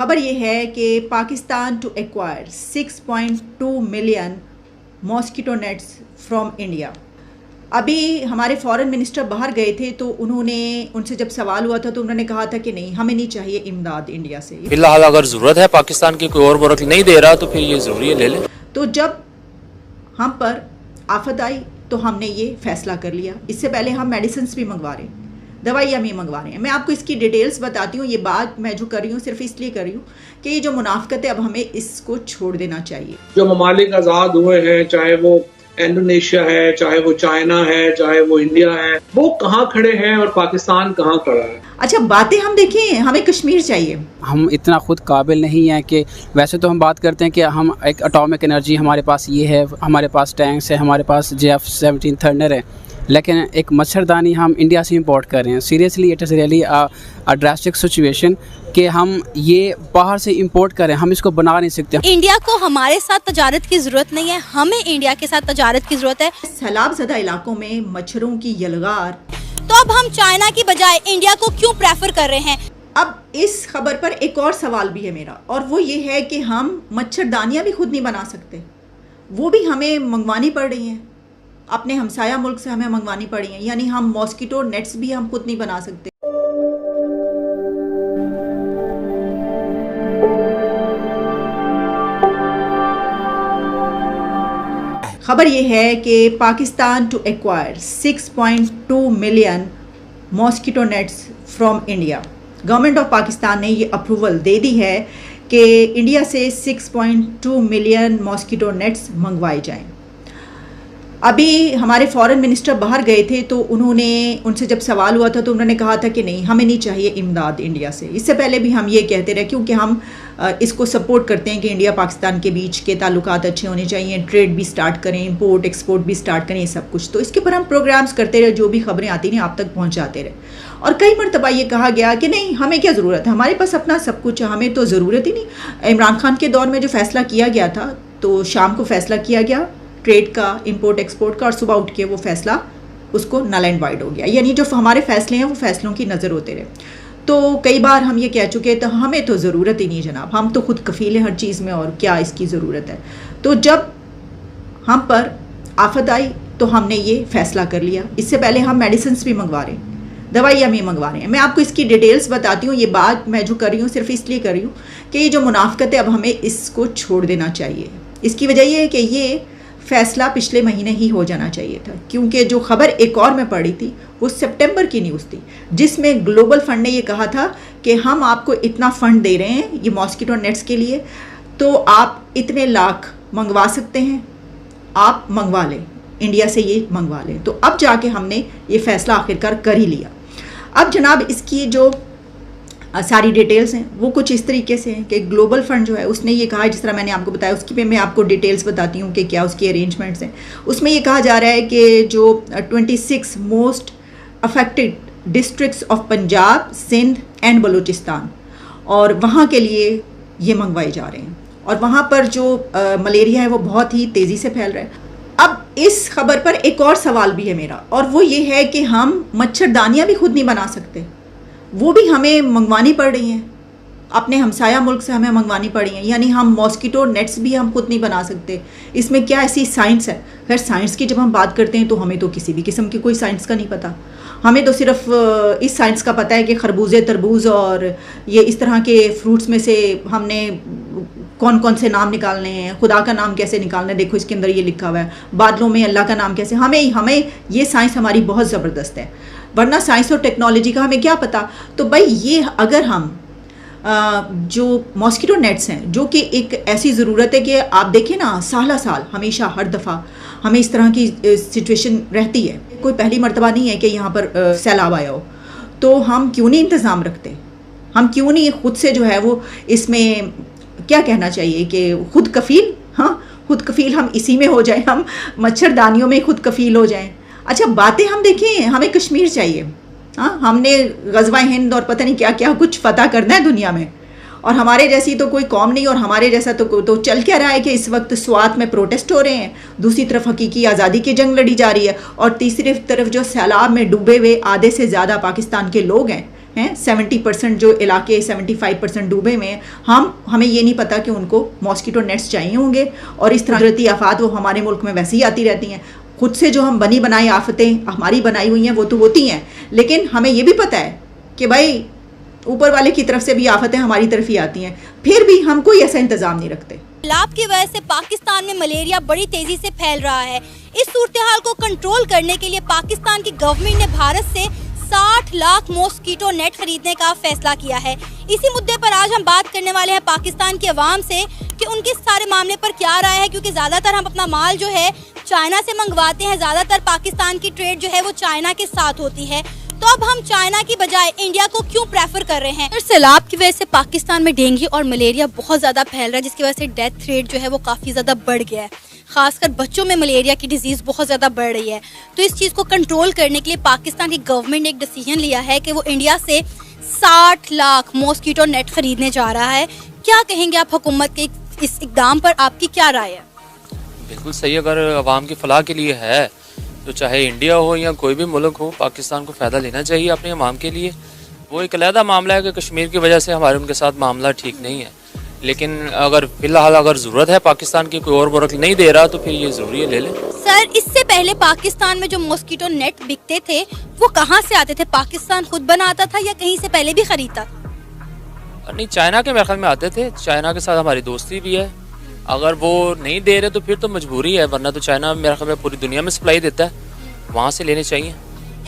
खबर ये है कि Pakistan to acquire 6.2 million mosquito nets from India. अभी हमारे फॉरेन मिनिस्टर बाहर गए थे तो उनसे जब सवाल हुआ था तो उन्होंने कहा था कि नहीं, हमें नहीं चाहिए इमदाद इंडिया से। फिलहाल अगर ज़रूरत है पाकिस्तान की, कोई और मुल्क नहीं दे रहा तो फिर ये ज़रूरी है ले लें। तो जब हम पर आफत आई तो हमने ये फैसला कर लिया। इससे पहले हम मेडिसिन भी मंगवा रहे हैं, दवाइयाँ भी मंगवा रहे हैं। मैं आपको इसकी डिटेल्स बताती हूँ। ये बात मैं जो कर रही हूँ सिर्फ इसलिए कर रही हूँ कि ये जो मुनाफकत है अब हमें इसको छोड़ देना चाहिए। जो ममालिक आज़ाद हुए हैं, चाहे वो इंडोनेशिया है, चाहे वो चाइना है, चाहे वो इंडिया है, वो कहाँ खड़े हैं और पाकिस्तान कहाँ खड़ा है। अच्छा, बातें हम देखें, हमें कश्मीर चाहिए। हम इतना खुद काबिल नहीं हैं कि वैसे तो हम बात करते हैं कि हम एक एटॉमिक एनर्जी हमारे पास ये है, हमारे पास टैंक्स है, हमारे पास JF-17 थंडर है, लेकिन एक मच्छरदानी हम इंडिया से इंपोर्ट कर रहे हैं। Seriously it is really a drastic situation कि हम ये बाहर से इंपोर्ट करें, हम इसको बना नहीं सकते। इंडिया को हमारे साथ तजारत की ज़रूरत नहीं है, हमें इंडिया के साथ तजारत की ज़रूरत है। सैलाब ज़दा इलाकों में मच्छरों की यलगार, तो अब हम चाइना की बजाय इंडिया को क्यों प्रेफर कर रहे हैं? अब इस खबर पर एक और सवाल भी है मेरा, और वो ये है कि हम मच्छरदानियाँ भी खुद नहीं बना सकते, वो भी हमें मंगवानी पड़ रही हैं, अपने हमसाया मुल्क से हमें मंगवानी पड़ी हैं। यानी हम मॉस्किटो नेट्स भी हम खुद नहीं बना सकते। खबर ये है कि Pakistan to acquire 6.2 million mosquito nets from India. Government of Pakistan ने ये अप्रूवल दे दी है कि इंडिया से 6.2 मिलियन मॉस्किटो नेट्स मंगवाए जाएं। अभी हमारे फॉरेन मिनिस्टर बाहर गए थे तो उनसे जब सवाल हुआ था तो उन्होंने कहा था कि नहीं, हमें नहीं चाहिए इमदाद इंडिया से। इससे पहले भी हम ये कहते रहे, क्योंकि हम इसको सपोर्ट करते हैं कि इंडिया पाकिस्तान के बीच के ताल्लुकात अच्छे होने चाहिए, ट्रेड भी स्टार्ट करें, इंपोर्ट एक्सपोर्ट भी स्टार्ट करें, ये सब कुछ। तो इसके ऊपर हम प्रोग्राम्स करते रहे, जो भी खबरें आती नहीं आप तक पहुँचाते रहे। और कई मरतबा ये कहा गया कि नहीं, हमें क्या ज़रूरत है, हमारे पास अपना सब कुछ है, हमें तो ज़रूरत ही नहीं। इमरान खान के दौर में जो फ़ैसला किया गया था, तो शाम को फ़ैसला किया गया ट्रेड का, इंपोर्ट एक्सपोर्ट का, और सुबह उठ के वो फैसला उसको नल एंड वाइड हो गया। यानी जो हमारे फैसले हैं वो फैसलों की नज़र होते रहे। तो कई बार हम ये कह चुके तो हमें तो ज़रूरत ही नहीं जनाब, हम तो खुद कफ़ील हैं हर चीज़ में, और क्या इसकी ज़रूरत है। तो जब हम पर आफत आई तो हमने ये फ़ैसला कर लिया। इससे पहले हम मेडिसिन भी मंगवा रहे हैं, दवाइयाँ भी मंगवा रहे हैं। मैं आपको इसकी डिटेल्स बताती हूँ। ये बात मैं जो कर रही हूँ सिर्फ इसलिए कर रही हूँ कि ये जो मुनाफकत है अब हमें इसको छोड़ देना चाहिए। इसकी वजह ये है कि ये फैसला पिछले महीने ही हो जाना चाहिए था, क्योंकि जो खबर एक और मैं पढ़ी थी वो सितंबर की न्यूज़ थी, जिसमें ग्लोबल फंड ने ये कहा था कि हम आपको इतना फ़ंड दे रहे हैं ये मॉस्किटो नेट्स के लिए, तो आप इतने लाख मंगवा सकते हैं, आप मंगवा लें, इंडिया से ये मंगवा लें। तो अब जाके हमने ये फ़ैसला आखिरकार कर ही लिया। अब जनाब इसकी जो सारी डिटेल्स हैं वो कुछ इस तरीके से हैं कि ग्लोबल फंड जो है उसने ये कहा, जिस तरह मैंने आपको बताया, उसकी पे मैं आपको डिटेल्स बताती हूँ कि क्या उसकी अरेंजमेंट्स हैं। उसमें ये कहा जा रहा है कि जो 26 most affected districts of Punjab, Sindh and Balochistan, और वहाँ के लिए ये मंगवाए जा रहे हैं। और वहाँ पर जो मलेरिया है वो बहुत ही तेज़ी से फैल रहा है। अब इस खबर पर एक और सवाल भी है मेरा, और वो ये है कि हम मच्छरदानियाँ भी खुद नहीं बना सकते, वो भी हमें मंगवानी पड़ रही हैं, अपने हमसाया मुल्क से हमें मंगवानी पड़ी हैं। यानी हम मॉस्किटो नेट्स भी हम खुद नहीं बना सकते। इसमें क्या ऐसी साइंस है? खैर, साइंस की जब हम बात करते हैं तो हमें तो किसी भी किस्म की कोई साइंस का नहीं पता। हमें तो सिर्फ इस साइंस का पता है कि खरबूजे, तरबूज और ये इस तरह के फ्रूट्स में से हमने कौन कौन से नाम निकालने हैं, खुदा का नाम कैसे निकालना है, देखो इसके अंदर ये लिखा हुआ है, बादलों में अल्लाह का नाम कैसे। हमें ये साइंस हमारी बहुत ज़बरदस्त है, वरना साइंस और टेक्नोलॉजी का हमें क्या पता। तो भाई ये अगर हम जो मॉस्किटो नेट्स हैं, जो कि एक ऐसी ज़रूरत है कि आप देखें ना, साल साल हमेशा हर दफ़ा हमें इस तरह की सिचुएशन रहती है, कोई पहली मर्तबा नहीं है कि यहाँ पर सैलाब आया हो, तो हम क्यों नहीं इंतज़ाम रखते, हम क्यों नहीं खुद से जो है वो इसमें क्या कहना चाहिए कि खुद कफ़ील, हाँ खुद कफ़ील हम इसी में हो जाएं, हम मच्छरदानियों में खुद कफ़ील हो जाएं। अच्छा, बातें हम देखें, हमें कश्मीर चाहिए, हाँ हमने ग़ज़वा हिंद और पता नहीं क्या क्या कुछ फ़तह करना है दुनिया में, और हमारे जैसी तो कोई कौम नहीं, और हमारे जैसा तो चल क्या रहा है कि इस वक्त स्वात में प्रोटेस्ट हो रहे हैं, दूसरी तरफ हकीकी आज़ादी की जंग लड़ी जा रही है, और तीसरी तरफ जो सैलाब में डूबे हुए आधे से ज़्यादा पाकिस्तान के लोग हैं, हैं 70% जो इलाके 75% डूबे में हैं, हमें ये नहीं पता कि उनको मॉस्किटो नेट्स चाहिए होंगे। और इस तरह कुदरती आफात वो हमारे मुल्क में वैसे ही आती रहती हैं। खुद से जो हम बनी बनाई आफतें हमारी बनाई हुई हैं वो तो होती हैं, लेकिन हमें ये भी पता है कि भाई ऊपर वाले की तरफ से भी आफतें हमारी तरफ ही आती हैं, फिर भी हम कोई ऐसा इंतज़ाम नहीं रखते। सैलाब की वजह से पाकिस्तान में मलेरिया बड़ी तेजी से फैल रहा है। इस सूरत-ए-हाल को कंट्रोल करने के लिए पाकिस्तान की गवर्नमेंट ने भारत से 60 लाख मॉस्किटो नेट खरीदने का फैसला किया है। इसी मुद्दे पर आज हम बात करने वाले हैं पाकिस्तान की आवाम से कि उनके सारे मामले पर क्या राय है, क्योंकि ज़्यादातर हम अपना माल जो है चाइना से मंगवाते हैं, ज़्यादातर पाकिस्तान की ट्रेड जो है वो चाइना के साथ होती है। तो अब हम चाइना की बजाय इंडिया को क्यों प्रेफर कर रहे हैं? सैलाब की वजह से पाकिस्तान में डेंगू और मलेरिया बहुत ज़्यादा फैल रहा है, जिसकी वजह से डेथ रेट जो है वो काफ़ी ज़्यादा बढ़ गया है। खासकर बच्चों में मलेरिया की डिजीज़ बहुत ज़्यादा बढ़ रही है। तो इस चीज़ को कंट्रोल करने के लिए पाकिस्तान की गवर्नमेंट ने एक डिसीजन लिया है कि वो इंडिया से 60 लाख मॉस्किटो नेट खरीदने जा रहा है। क्या कहेंगे आप हुकूमत के इस इकदाम पर, आपकी क्या राय है? बिल्कुल सही। अगर आवाम की फलाह के लिए है तो चाहे इंडिया हो या कोई भी मुल्क हो, पाकिस्तान को फ़ायदा लेना चाहिए अपने अवाम के लिए। वो एक अलहदा मामला है कि कश्मीर की वजह से हमारे उनके साथ मामला ठीक नहीं है, लेकिन अगर फ़िलहाल अगर ज़रूरत है पाकिस्तान की, कोई और मुल्क नहीं दे रहा तो फिर ये ज़रूरी है ले लें। सर, इससे पहले पाकिस्तान में जो मॉस्किटो नेट बिकते थे वो कहाँ से आते थे? पाकिस्तान खुद बनाता था या कहीं से पहले भी खरीदता था? नहीं, चाइना के मेरे ख्याल में आते थे। चाइना के साथ हमारी दोस्ती भी है। अगर वो नहीं दे रहे तो फिर तो मजबूरी है, वरना तो चाइना मेरे ख्याल में पूरी दुनिया में सप्लाई देता है, वहाँ से लेने चाहिए।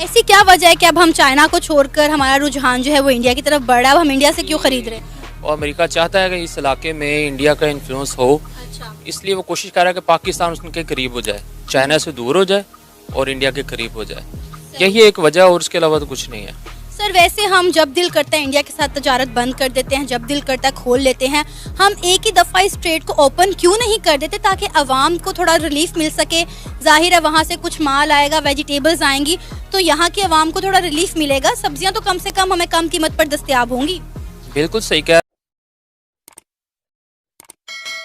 ऐसी क्या वजह है कि अब हम चाइना को छोड़कर हमारा रुझान जो है वो इंडिया की तरफ बढ़ रहा है? अब हम इंडिया से क्यों खरीद रहे हैं? और अमेरिका चाहता है कि इस इलाके में इंडिया का इन्फ्लुएंस हो, इसलिए वो कोशिश कर रहा है कि पाकिस्तान उसके करीब हो जाए, चाइना से दूर हो जाए और इंडिया के करीब हो जाए। यही एक वजह, और उसके अलावा तो कुछ नहीं है। सर, वैसे हम जब दिल करता है इंडिया के साथ तजारत बंद कर देते हैं, जब दिल करता है खोल लेते हैं। हम एक ही दफ़ा इस ट्रेड को ओपन क्यों नहीं कर देते ताकि आवाम को थोड़ा रिलीफ मिल सके? जाहिर है वहाँ से कुछ माल आएगा, वेजिटेबल्स आएंगी, तो यहाँ की आवाम को थोड़ा रिलीफ मिलेगा। सब्जियाँ तो कम से कम हमें कम कीमत पर दस्तयाब होंगी। बिल्कुल सही कह